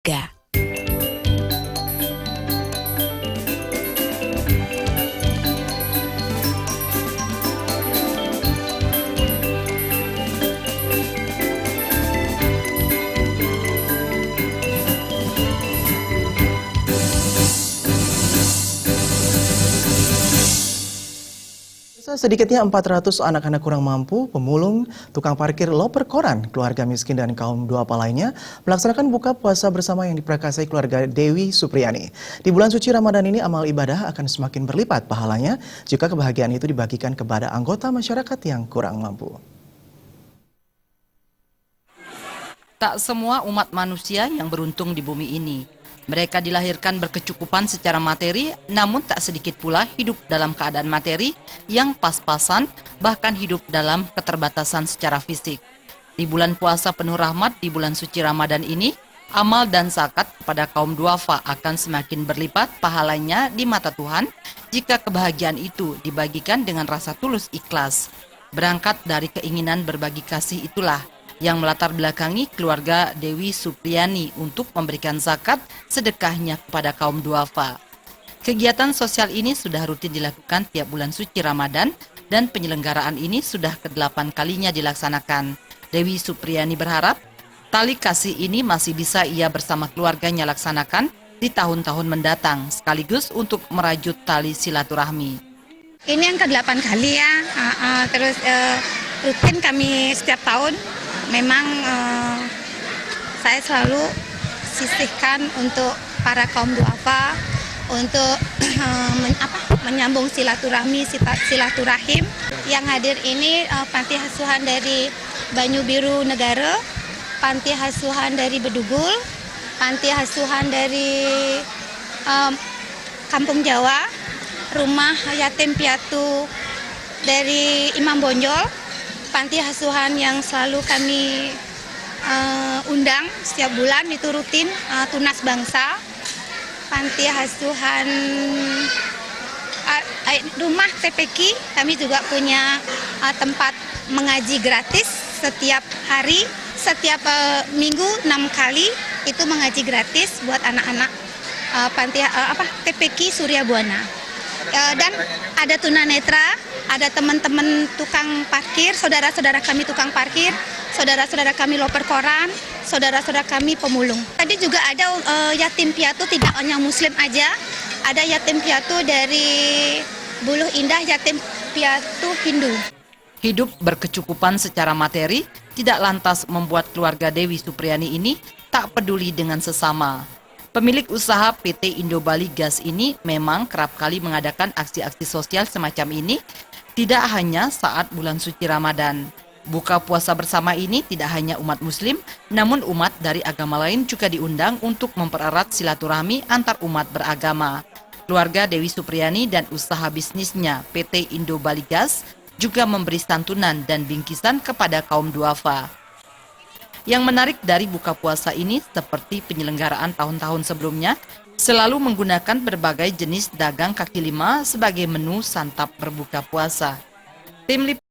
Gak. Sedikitnya 400 anak-anak kurang mampu, pemulung, tukang parkir, loper koran, keluarga miskin dan kaum duafa lainnya melaksanakan buka puasa bersama yang diprakarsai keluarga Dewi Supriyani. Di bulan suci Ramadan ini amal ibadah akan semakin berlipat pahalanya jika kebahagiaan itu dibagikan kepada anggota masyarakat yang kurang mampu. Tak semua umat manusia yang beruntung di bumi ini. Mereka dilahirkan berkecukupan secara materi, namun tak sedikit pula hidup dalam keadaan materi yang pas-pasan, bahkan hidup dalam keterbatasan secara fisik. Di bulan puasa penuh rahmat di bulan suci Ramadan ini, amal dan zakat kepada kaum duafa akan semakin berlipat pahalanya di mata Tuhan jika kebahagiaan itu dibagikan dengan rasa tulus ikhlas. Berangkat dari keinginan berbagi kasih itulah yang melatar belakangi keluarga Dewi Supriyani untuk memberikan zakat sedekahnya kepada kaum duafa. Kegiatan sosial ini sudah rutin dilakukan tiap bulan suci Ramadan dan penyelenggaraan ini sudah ke-8 kalinya dilaksanakan. Dewi Supriyani berharap tali kasih ini masih bisa ia bersama keluarganya laksanakan di tahun-tahun mendatang sekaligus untuk merajut tali silaturahmi. Ini yang ke-8 kali ya, terus rutin kami setiap tahun. Memang saya selalu sisihkan untuk para kaum duafa untuk menyambung silaturahim. Yang hadir ini panti asuhan dari Banyu Biru Negara, panti asuhan dari Bedugul, panti asuhan dari Kampung Jawa, rumah yatim piatu dari Imam Bonjol, panti asuhan yang selalu kami undang setiap bulan itu rutin, Tunas Bangsa, panti asuhan rumah TPQ, kami juga punya tempat mengaji gratis setiap hari, setiap minggu 6 kali itu mengaji gratis buat anak-anak TPQ Surya Buana. Dan ada tunanetra, ada teman-teman tukang parkir, saudara-saudara kami tukang parkir, saudara-saudara kami loper koran, saudara-saudara kami pemulung. Tadi juga ada yatim piatu, tidak hanya muslim aja, ada yatim piatu dari Buluh Indah, yatim piatu Hindu. Hidup berkecukupan secara materi tidak lantas membuat keluarga Dewi Supriyani ini tak peduli dengan sesama. Pemilik usaha PT Indo Bali Gas ini memang kerap kali mengadakan aksi-aksi sosial semacam ini, tidak hanya saat bulan suci Ramadan. Buka puasa bersama ini tidak hanya umat muslim, namun umat dari agama lain juga diundang untuk mempererat silaturahmi antar umat beragama. Keluarga Dewi Supriyani dan usaha bisnisnya PT Indo Bali Gas juga memberi santunan dan bingkisan kepada kaum duafa. Yang menarik dari buka puasa ini, seperti penyelenggaraan tahun-tahun sebelumnya, selalu menggunakan berbagai jenis dagang kaki lima sebagai menu santap berbuka puasa. Tim